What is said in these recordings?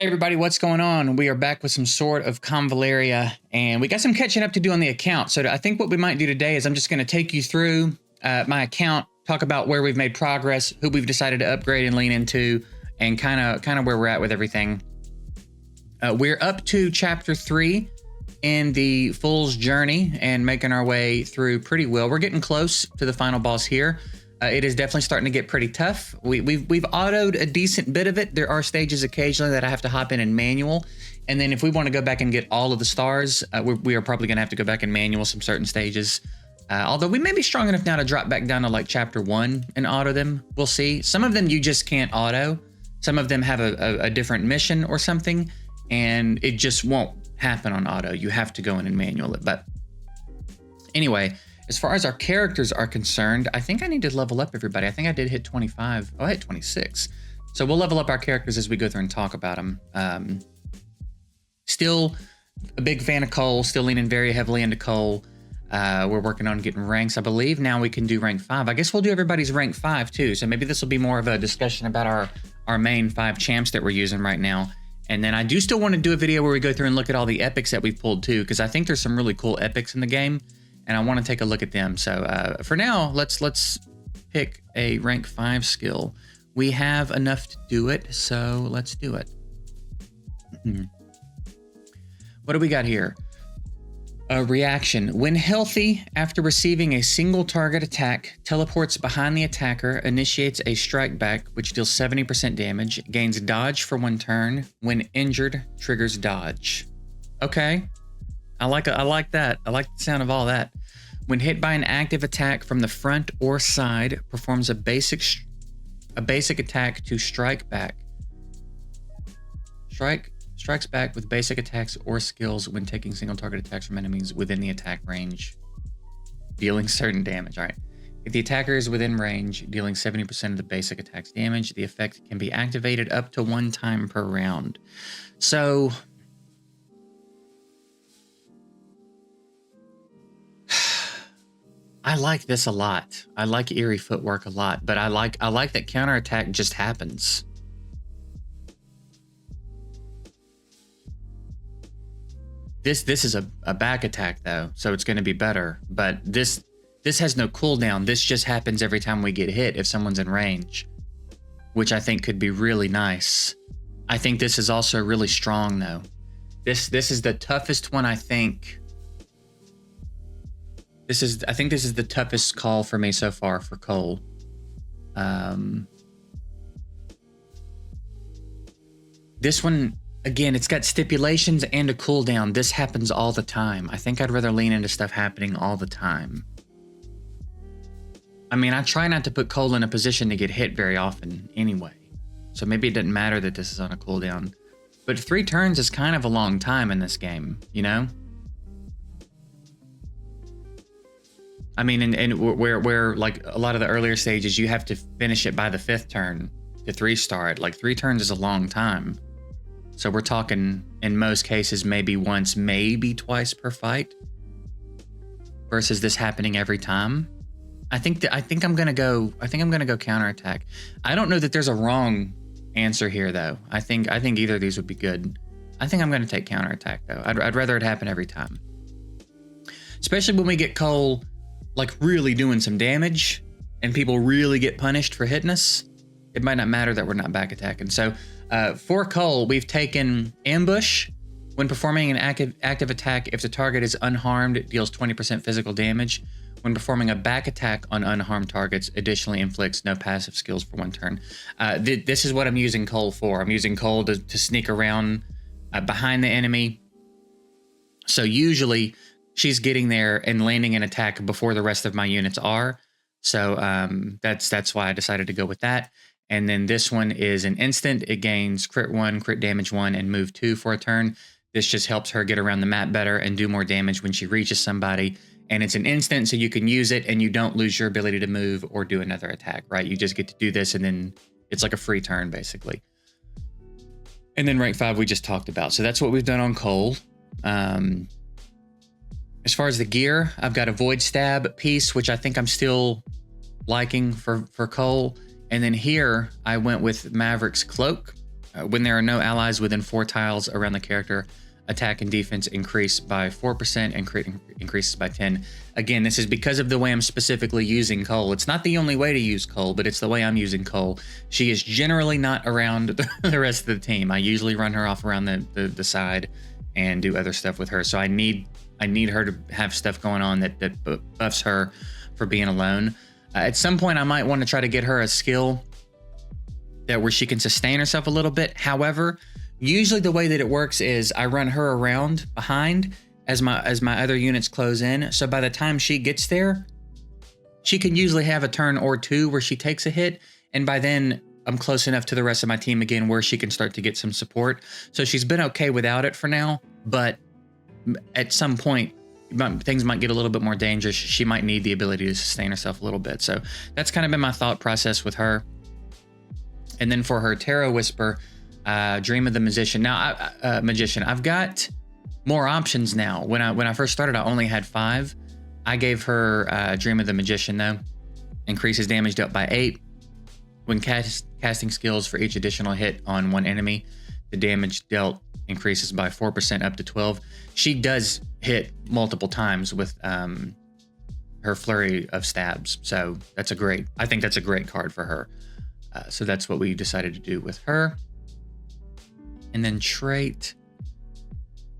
Hey everybody, what's going on? We are back with some sort of convaleria, and we got some catching up to do on the account. So I think what we might do today is I'm just going to take you through my account, talk about where we've made progress, who we've decided to upgrade and lean into, and kind of where we're at with everything. We're up to chapter 3 in the Fool's Journey and making our way through pretty well. We're getting close to the final boss here. It is definitely starting to get pretty tough. We've autoed a decent bit of it. There are stages occasionally that I have to hop in manual. And then if we want to go back and get all of the stars, we are probably going to have to go back and manual some certain stages. Although we may be strong enough now to drop back down to like chapter 1 and auto them. We'll see. Some of them you just can't auto. Some of them have a different mission or something, and it just won't happen on auto. You have to go in and manual it. But anyway, as far as our characters are concerned, I think I need to level up everybody. I think I did hit 25. Oh, I hit 26. So we'll level up our characters as we go through and talk about them. Still a big fan of Cole, still leaning very heavily into Cole. We're working on getting ranks. I believe now we can do rank 5. I guess we'll do everybody's rank 5 too. So maybe this will be more of a discussion about our main 5 champs that we're using right now. And then I do still want to do a video where we go through and look at all the epics that we've pulled too, because I think there's some really cool epics in the game, and I want to take a look at them. So for now, let's pick a rank 5 skill. We have enough to do it, so let's do it. What do we got here? A reaction. When healthy, after receiving a single target attack, teleports behind the attacker, initiates a strike back, which deals 70% damage, gains dodge for 1 turn. When injured, triggers dodge. Okay. I like that. I like the sound of all that. When hit by an active attack from the front or side, performs a basic attack to strike back. Strikes back with basic attacks or skills when taking single target attacks from enemies within the attack range, dealing certain damage. All right. If the attacker is within range, dealing 70% of the basic attack's damage, the effect can be activated up to 1 time per round. So I like this a lot. I like eerie footwork a lot, but I like that counterattack just happens. This is a back attack though, so it's going to be better. But this has no cooldown. This just happens every time we get hit if someone's in range, which I think could be really nice. I think this is also really strong though. This is the toughest one, I think. I think this is the toughest call for me so far for Cole. This one, again, it's got stipulations and a cooldown. This happens all the time. I think I'd rather lean into stuff happening all the time. I mean, I try not to put Cole in a position to get hit very often anyway. So maybe it doesn't matter that this is on a cooldown. But 3 turns is kind of a long time in this game, you know? I mean, and where like a lot of the earlier stages, you have to finish it by the 5th turn to 3-star it. Like 3 turns is a long time. So we're talking in most cases, maybe once, maybe twice per fight versus this happening every time. I think I'm going to go counterattack. I don't know that there's a wrong answer here though. I think either of these would be good. I think I'm going to take counterattack though. I'd rather it happen every time. Especially when we get Cole like really doing some damage and people really get punished for hitting us. It might not matter that we're not back attacking. So for Cole, we've taken ambush. When performing an active attack, if the target is unharmed, it deals 20% physical damage. When performing a back attack on unharmed targets, additionally inflicts no passive skills for 1 turn. This is what I'm using Cole for. I'm using Cole to sneak around behind the enemy. So usually she's getting there and landing an attack before the rest of my units are. So that's why I decided to go with that. And then this one is an instant. It gains crit 1, crit damage 1, and move 2 for a turn. This just helps her get around the map better and do more damage when she reaches somebody. And it's an instant, so you can use it and you don't lose your ability to move or do another attack, right? You just get to do this and then it's like a free turn, basically. And then rank 5 we just talked about. So that's what we've done on Cole. As far as the gear, I've got a Void Stab piece, which I think I'm still liking for Cole. And then here I went with Maverick's Cloak. When there are no allies within 4 tiles around the character, attack and defense increase by 4% and crit increases by 10. Again, this is because of the way I'm specifically using Cole. It's not the only way to use Cole, but it's the way I'm using Cole. She is generally not around the rest of the team. I usually run her off around the side and do other stuff with her. So I need her to have stuff going on that buffs her for being alone. At some point, I might want to try to get her a skill where she can sustain herself a little bit. However, usually the way that it works is I run her around behind as my other units close in. So by the time she gets there, she can usually have a turn or two where she takes a hit. And by then I'm close enough to the rest of my team again where she can start to get some support. So she's been okay without it for now, but at some point things might get a little bit more dangerous. She might need the ability to sustain herself a little bit. So that's kind of been my thought process with her. And then for her Tarot Whisper, Dream of the Magician. Now, Magician, I've got more options now. When I first started, I only had 5. I gave her Dream of the Magician though. Increases damage dealt by 8. When casting skills for each additional hit on one enemy, the damage dealt increases by 4% up to 12. She does hit multiple times with her flurry of stabs. So I think that's a great card for her. So that's what we decided to do with her. And then trait,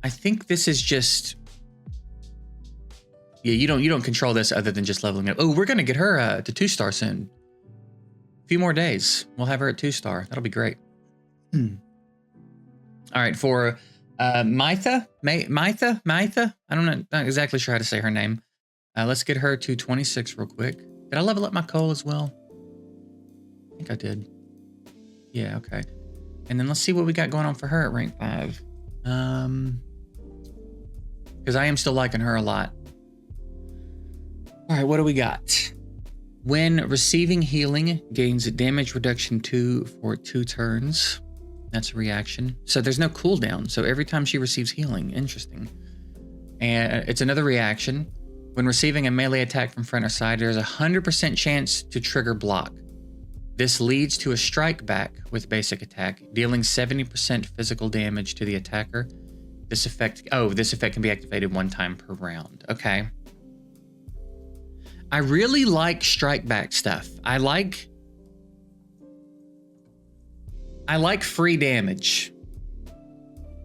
I think this is just, yeah, you don't control this other than just leveling up. Oh, we're gonna get her to 2-star soon. A few more days, we'll have her at 2-star. That'll be great. All right, for Maitha. I'm not exactly sure how to say her name. Let's get her to 26 real quick. Did I level up my Cole as well? I think I did. Yeah, okay. And then let's see what we got going on for her at rank 5. Because I am still liking her a lot. All right, what do we got? When receiving healing, gains a damage reduction 2 for 2 turns. That's a reaction. So there's no cooldown. So every time she receives healing, interesting. And it's another reaction. When receiving a melee attack from front or side, there's a 100% chance to trigger block. This leads to a strike back with basic attack, dealing 70% physical damage to the attacker. This effect can be activated 1 time per round. Okay. I really like strike back stuff. I like free damage.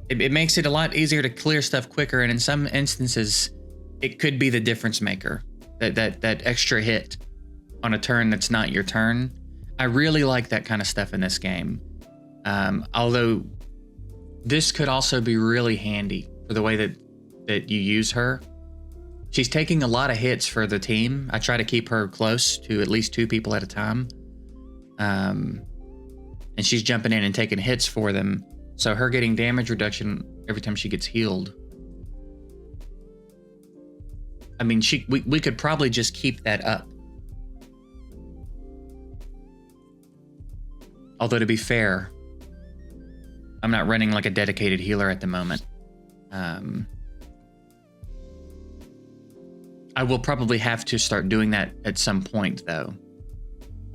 It makes it a lot easier to clear stuff quicker, and in some instances, it could be the difference maker. That extra hit on a turn that's not your turn. I really like that kind of stuff in this game. Although this could also be really handy for the way that you use her. She's taking a lot of hits for the team. I try to keep her close to at least 2 people at a time. And she's jumping in and taking hits for them. So her getting damage reduction every time she gets healed. I mean, we could probably just keep that up. Although to be fair, I'm not running like a dedicated healer at the moment. I will probably have to start doing that at some point, though.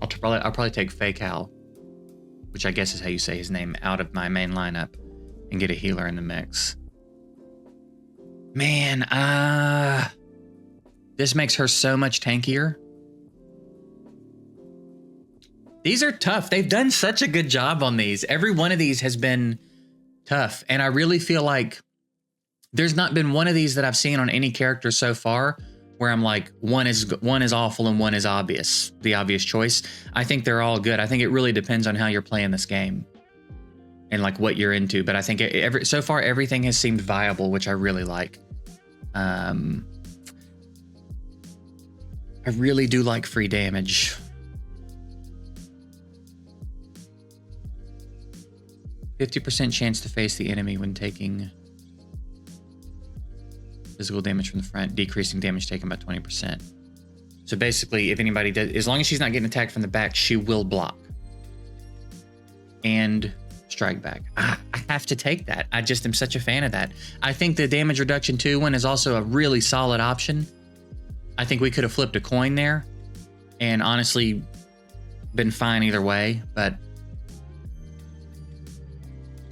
I'll probably take Fake Al, which I guess is how you say his name, out of my main lineup and get a healer in the mix. Man, this makes her so much tankier. These are tough. They've done such a good job on these. Every one of these has been tough. And I really feel like there's not been one of these that I've seen on any character so far where I'm like, one is awful and one is obvious, the obvious choice. I think they're all good. I think it really depends on how you're playing this game and like what you're into. But I think so far everything has seemed viable, which I really like. I really do like free damage. %50 chance to face the enemy when taking physical damage from the front, decreasing damage taken by 20%. So basically, if anybody does, as long as she's not getting attacked from the back, she will block and strike back. I have to take that. I just am such a fan of that. I think the damage reduction 2 one is also a really solid option. I think we could have flipped a coin there and honestly been fine either way, but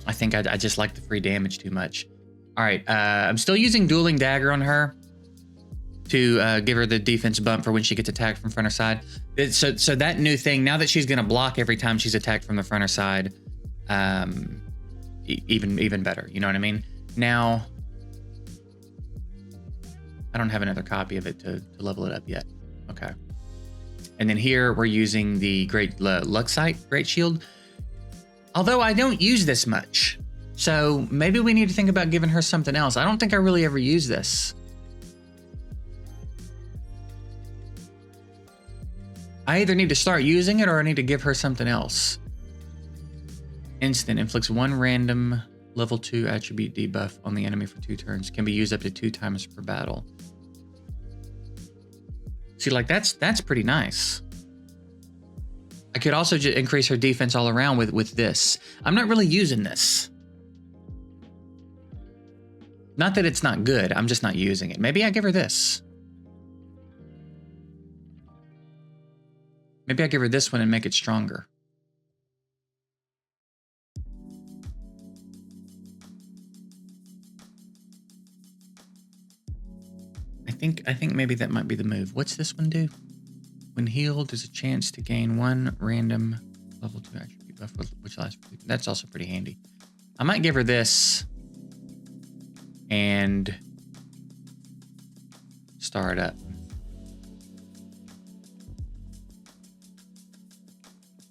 I think I just like the free damage too much. All right, I'm still using Dueling Dagger on her to give her the defense bump for when she gets attacked from front or side. So that new thing, now that she's gonna block every time she's attacked from the front or side, even better, you know what I mean? Now, I don't have another copy of it to level it up yet. Okay. And then here we're using the Great Luxite Great Shield. Although I don't use this much. So maybe we need to think about giving her something else. I don't think I really ever use this. I either need to start using it or I need to give her something else. Instant inflicts 1 random level 2 attribute debuff on the enemy for 2 turns. Can be used up to 2 times per battle. See, like that's pretty nice. I could also just increase her defense all around with this. I'm not really using this. Not that it's not good, I'm just not using it. Maybe I give her this. Maybe I give her this one and make it stronger. I think maybe that might be the move. What's this one do? When healed, there's a chance to gain 1 random level 2 attribute buff, which lasts for 2. That's also pretty handy. I might give her this and star it up.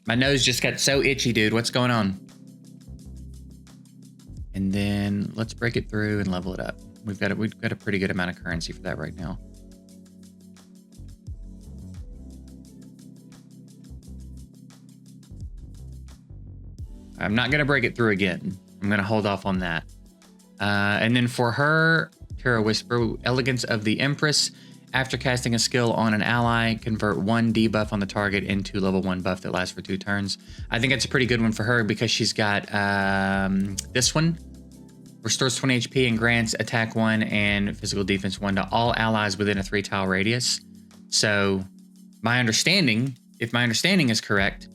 My nose just got so itchy, dude. What's going on? And then let's break it through and level it up. We've got a pretty good amount of currency for that right now. I'm not going to break it through again. I'm going to hold off on that. And then for her, Terra Whisper, Elegance of the Empress. After casting a skill on an ally, convert 1 debuff on the target into level 1 buff that lasts for 2 turns. I think it's a pretty good one for her because she's got this one. Restores 20 HP and grants attack 1 and physical defense 1 to all allies within a 3-tile radius. So my understanding, if my understanding is correct,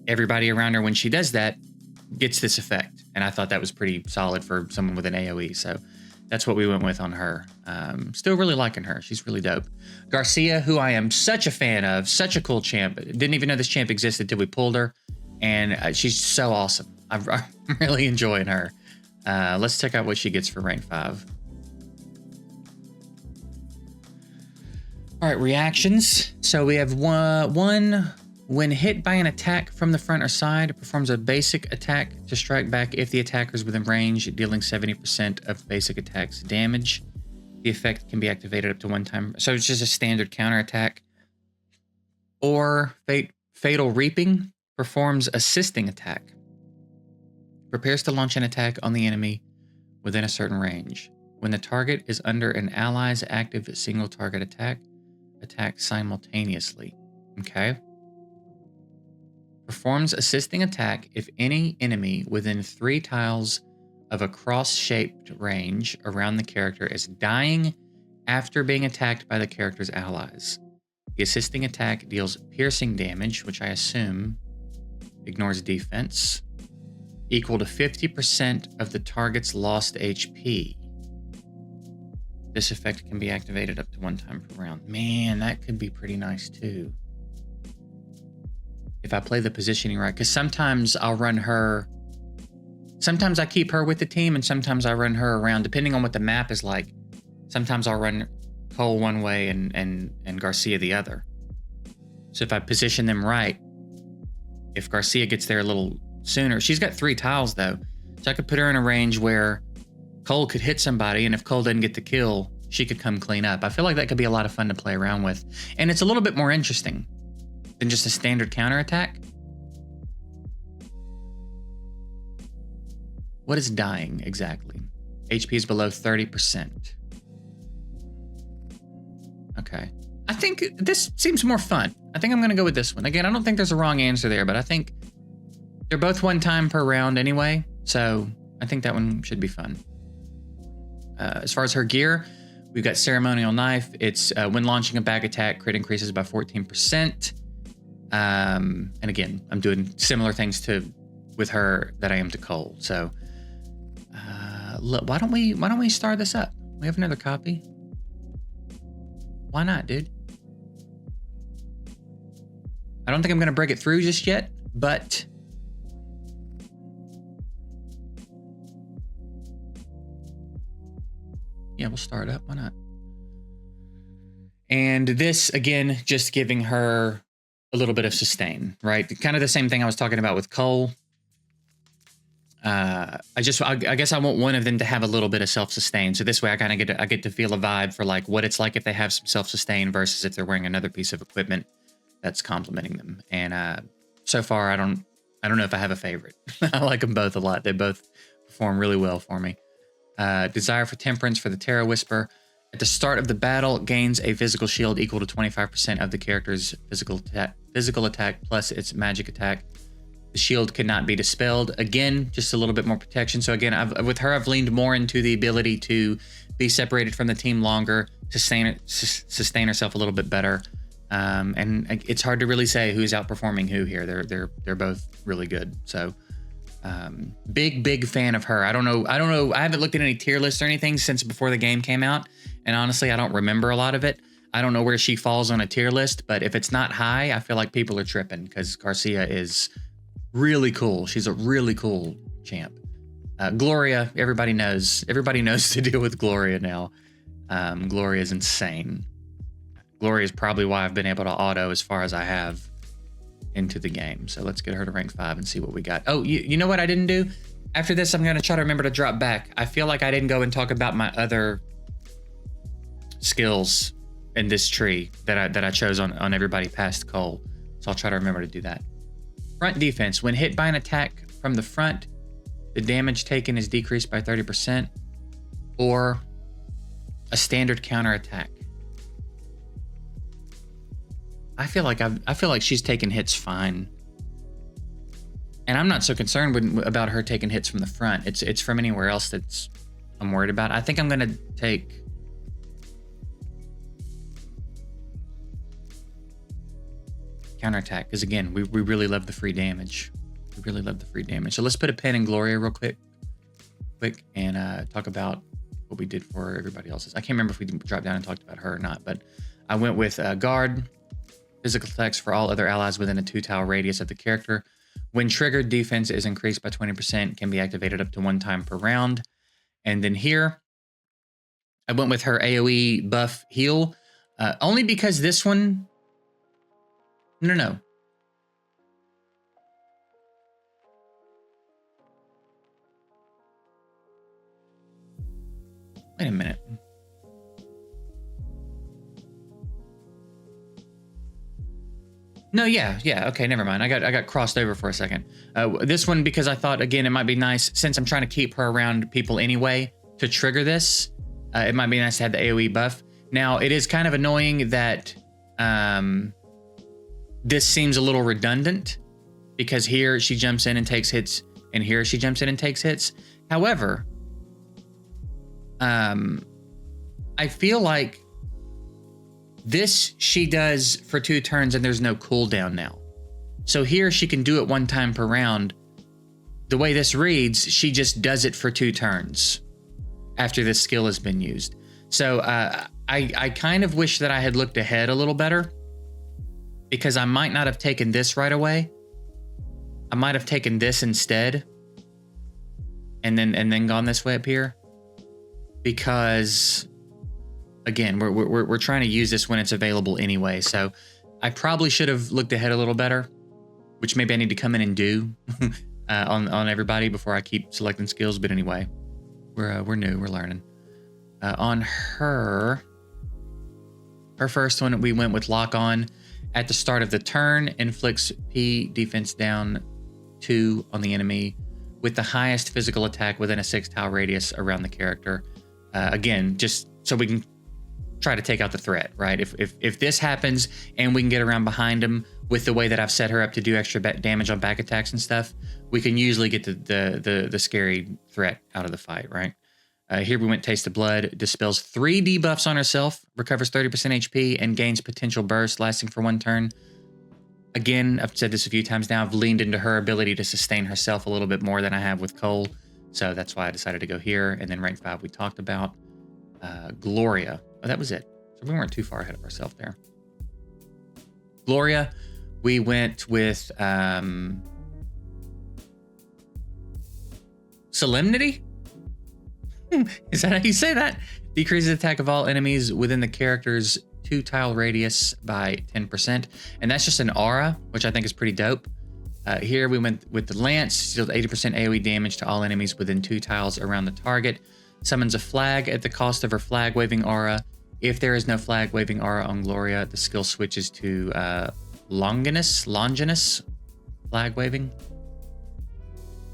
everybody around her when she does that gets this effect. And I thought that was pretty solid for someone with an AoE. So that's what we went with on her. Still really liking her. She's really dope. Garcia, who I am such a fan of, such a cool champ. Didn't even know this champ existed till we pulled her. And she's so awesome. I'm really enjoying her. Let's check out what she gets for rank 5. All right, reactions. So we have one when hit by an attack from the front or side, it performs a basic attack to strike back if the attacker is within range, dealing 70% of basic attack's damage. The effect can be activated up to 1 time. So it's just a standard counterattack. Or Fatal Reaping performs assisting attack. Prepares to launch an attack on the enemy within a certain range. When the target is under an ally's active single target attack simultaneously. Okay. Performs assisting attack if any enemy within 3 tiles of a cross-shaped range around the character is dying after being attacked by the character's allies. The assisting attack deals piercing damage, which I assume ignores defense, equal to 50% of the target's lost HP. This effect can be activated up to 1 time per round. Man, that could be pretty nice too. If I play the positioning right, because sometimes I'll run her, sometimes I keep her with the team and sometimes I run her around, depending on what the map is like. Sometimes I'll run Cole one way and Garcia the other. So if I position them right, if Garcia gets there a little sooner, she's got 3 tiles though. So I could put her in a range where Cole could hit somebody, and if Cole didn't get the kill, she could come clean up. I feel like that could be a lot of fun to play around with. And it's a little bit more interesting than just a standard counterattack. What is dying exactly? HP is below 30%. Okay. I think this seems more fun. I think I'm going to go with this one. Again, I don't think there's a wrong answer there, but I think they're both 1 time per round anyway. So I think that one should be fun. As far as her gear, we've got Ceremonial Knife. It's when launching a back attack, crit increases by 14%. And again, I'm doing similar things to with her that I am to Cole. So look, why don't we start this up? We have another copy. Why not, dude? I don't think I'm gonna break it through just yet, but yeah, we'll start up. Why not? And this, again, just giving her a little bit of sustain, right? Kind of the same thing I was talking about with Cole. I guess I want one of them to have a little bit of self-sustain. So this way I kind of get to feel a vibe for like what it's like if they have some self-sustain versus if they're wearing another piece of equipment that's complementing them. And so far, I don't know if I have a favorite. I like them both a lot. They both perform really well for me. Desire for Temperance for the Terror Whisper. At the start of the battle, gains a physical shield equal to 25% of the character's physical attack plus its magic attack. The shield cannot be dispelled. Again, just a little bit more protection. So again, with her, I've leaned more into the ability to be separated from the team longer, sustain herself a little bit better. And it's hard to really say who's outperforming who here. They're both really good. So big fan of her. I don't know. I haven't looked at any tier lists or anything since before the game came out. And honestly, I don't remember a lot of it. I don't know where she falls on a tier list, but if it's not high, I feel like people are tripping because Garcia is really cool. She's a really cool champ. Gloria, everybody knows to deal with Gloria now. Gloria is insane. Gloria is probably why I've been able to auto as far as I have into the game. So let's get her to rank 5 and see what we got. Oh, you know what I didn't do? After this, I'm going to try to remember to drop back. I feel like I didn't go and talk about my other skills in this tree that I chose on everybody past Cole. So I'll try to remember to do that. Front defense. When hit by an attack from the front, the damage taken is decreased by 30%, or a standard counter attack. I feel like she's taking hits fine, and I'm not so concerned about her taking hits from the front. It's from anywhere else that's I'm worried about. I think I'm gonna take counterattack because again, we really love the free damage. We really love the free damage. So let's put a pin in Gloria real quick, and talk about what we did for everybody else's. I can't remember if we dropped down and talked about her or not, but I went with guard. Physical attacks for all other allies within a 2-tile radius of the character. When triggered, defense is increased by 20%, can be activated up to 1 time per round. And then here, I went with her AoE buff heal, only because this one, no. Wait a minute. No, yeah, okay, never mind. I got crossed over for a second. This one, because I thought, again, it might be nice, since I'm trying to keep her around people anyway, to trigger this, it might be nice to have the AoE buff. Now, it is kind of annoying that this seems a little redundant, because here she jumps in and takes hits, and here she jumps in and takes hits. However, I feel like this she does for 2 turns and there's no cooldown now. So here she can do it 1 time per round. The way this reads, she just does it for 2 turns after this skill has been used. So I kind of wish that I had looked ahead a little better, because I might not have taken this right away. I might have taken this instead and then gone this way up here, because again, we're trying to use this when it's available anyway. So I probably should have looked ahead a little better, which maybe I need to come in and do on everybody before I keep selecting skills. But anyway, we're new, we're learning. On her first one, we went with Lock On. At the start of the turn, inflicts P defense down 2 on the enemy with the highest physical attack within a 6-tile radius around the character. Again, just so we can try to take out the threat, right? If this happens and we can get around behind him with the way that I've set her up to do extra damage on back attacks and stuff, we can usually get the scary threat out of the fight, right? Here we went Taste of Blood, dispels 3 debuffs on herself, recovers 30% HP, and gains potential burst lasting for 1 turn. Again, I've said this a few times now, I've leaned into her ability to sustain herself a little bit more than I have with Cole. So that's why I decided to go here. And then rank 5 we talked about. Gloria. Oh, that was it. So we weren't too far ahead of ourselves there. Gloria, we went with Solemnity? Is that how you say that? Decreases attack of all enemies within the character's 2-tile radius by 10%. And that's just an aura, which I think is pretty dope. Here we went with the Lance, deals 80% AoE damage to all enemies within 2 tiles around the target. Summons a flag at the cost of her flag waving aura. If there is no flag waving aura on Gloria, the skill switches to Longinus flag waving.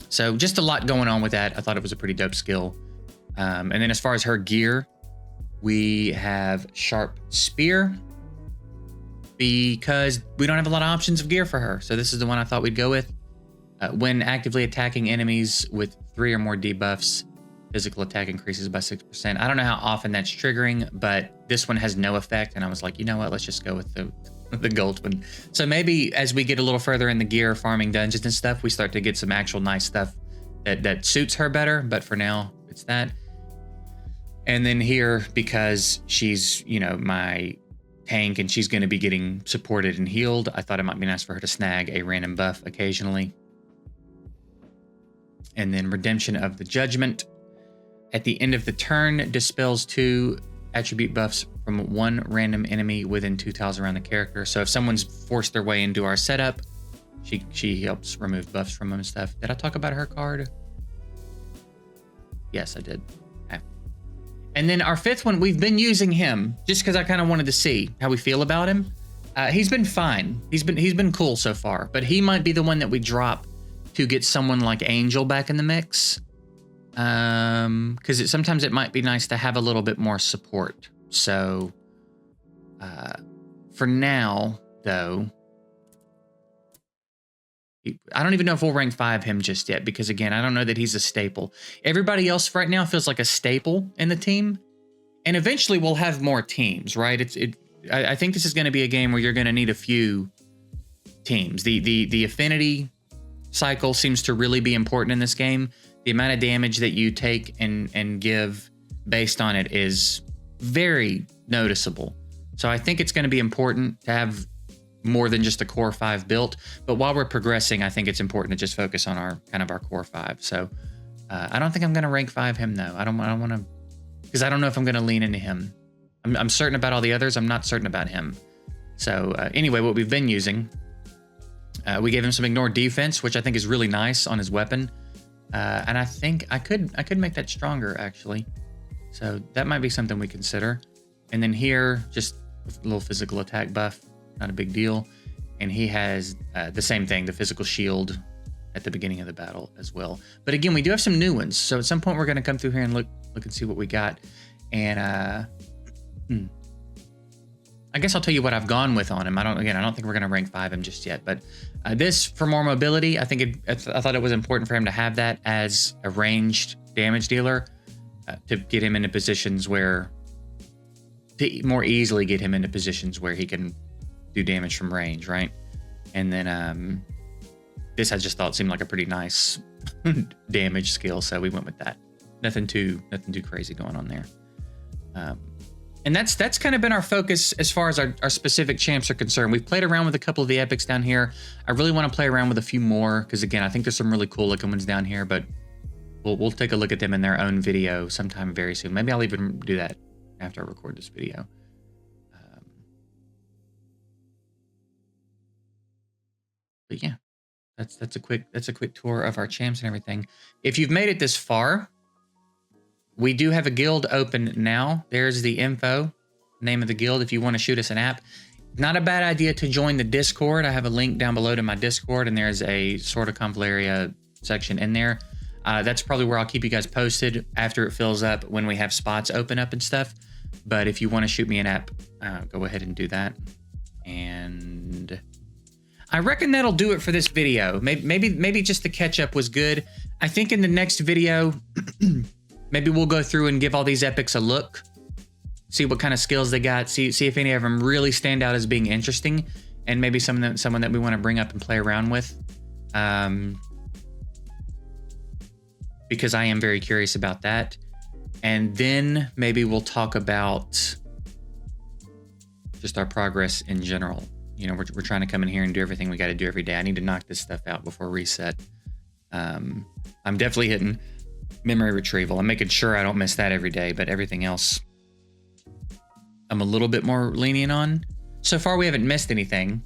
So just a lot going on with that. I thought it was a pretty dope skill. And then as far as her gear, we have Sharp Spear because we don't have a lot of options of gear for her. So this is the one I thought we'd go with. When actively attacking enemies with 3 or more debuffs, physical attack increases by 6%. I don't know how often that's triggering, but this one has no effect. And I was like, you know what? Let's just go with the gold one. So maybe as we get a little further in the gear farming dungeons and stuff, we start to get some actual nice stuff that suits her better. But for now, it's that. And then here, because she's, you know, my tank and she's going to be getting supported and healed, I thought it might be nice for her to snag a random buff occasionally. And then Redemption of the Judgment. At the end of the turn, dispels 2 attribute buffs from 1 random enemy within 2 tiles around the character. So if someone's forced their way into our setup, she helps remove buffs from them and stuff. Did I talk about her card? Yes, I did. Okay. And then our 5th one, we've been using him just because I kind of wanted to see how we feel about him. He's been fine. He's been cool so far, but he might be the one that we drop to get someone like Angel back in the mix. Because sometimes it might be nice to have a little bit more support. So for now, though, I don't even know if we'll rank 5 him just yet, because again, I don't know that he's a staple. Everybody else right now feels like a staple in the team, and eventually we'll have more teams, right? I think this is going to be a game where you're going to need a few teams. The affinity cycle seems to really be important in this game. The amount of damage that you take and give based on it is very noticeable. So I think it's going to be important to have more than just a core 5 built. But while we're progressing, I think it's important to just focus on our core 5. So I don't think I'm going to rank 5 him though. I don't want to, because I don't know if I'm going to lean into him. I'm certain about all the others. I'm not certain about him. So anyway, what we've been using, we gave him some ignore defense, which I think is really nice on his weapon. And I think I could make that stronger actually. So that might be something we consider. And then here, just a little physical attack buff, not a big deal. And he has the same thing, the physical shield at the beginning of the battle as well. But again, we do have some new ones. So at some point we're going to come through here and look and see what we got. And I guess I'll tell you what I've gone with on him. I don't think we're going to rank 5 him just yet, but this for more mobility, I thought it was important for him to have that as a ranged damage dealer to get him into positions where, to more easily get him into positions where he can do damage from range, right? And then this I just thought seemed like a pretty nice damage skill, so we went with that. Nothing too crazy going on there. And that's kind of been our focus as far as our specific champs are concerned. We've played around with a couple of the epics down here. I really want to play around with a few more because again, I think there's some really cool looking ones down here, but we'll take a look at them in their own video sometime very soon. Maybe I'll even do that after I record this video. But yeah, that's a quick tour of our champs and everything. If you've made it this far, we do have a guild open now. There's the info, name of the guild, if you want to shoot us an app. Not a bad idea to join the Discord. I have a link down below to my Discord, and there's a Sword of Convaleria section in there. That's probably where I'll keep you guys posted after it fills up, when we have spots open up and stuff. But if you want to shoot me an app, go ahead and do that. And I reckon that'll do it for this video. Maybe just the catch up was good. I think in the next video, maybe we'll go through and give all these epics a look, see what kind of skills they got, see if any of them really stand out as being interesting, and maybe someone that we want to bring up and play around with. Because I am very curious about that. And then maybe we'll talk about just our progress in general. You know, we're trying to come in here and do everything we got to do every day. I need to knock this stuff out before reset. I'm definitely hitting memory retrieval. I'm making sure I don't miss that every day, but everything else I'm a little bit more lenient on. So far, we haven't missed anything,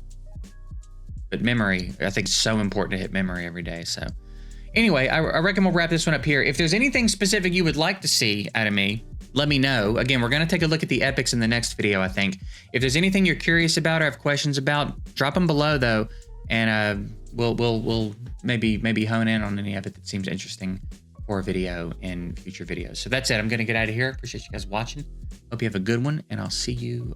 but memory, I think, is so important to hit memory every day. So anyway, I reckon we'll wrap this one up here. If there's anything specific you would like to see out of me, let me know. Again, we're going to take a look at the epics in the next video, I think. If there's anything you're curious about or have questions about, drop them below, though, and we'll maybe hone in on any of it that seems interesting for a video in future videos. So that's it. I'm going to get out of here. Appreciate you guys watching. Hope you have a good one, and I'll see you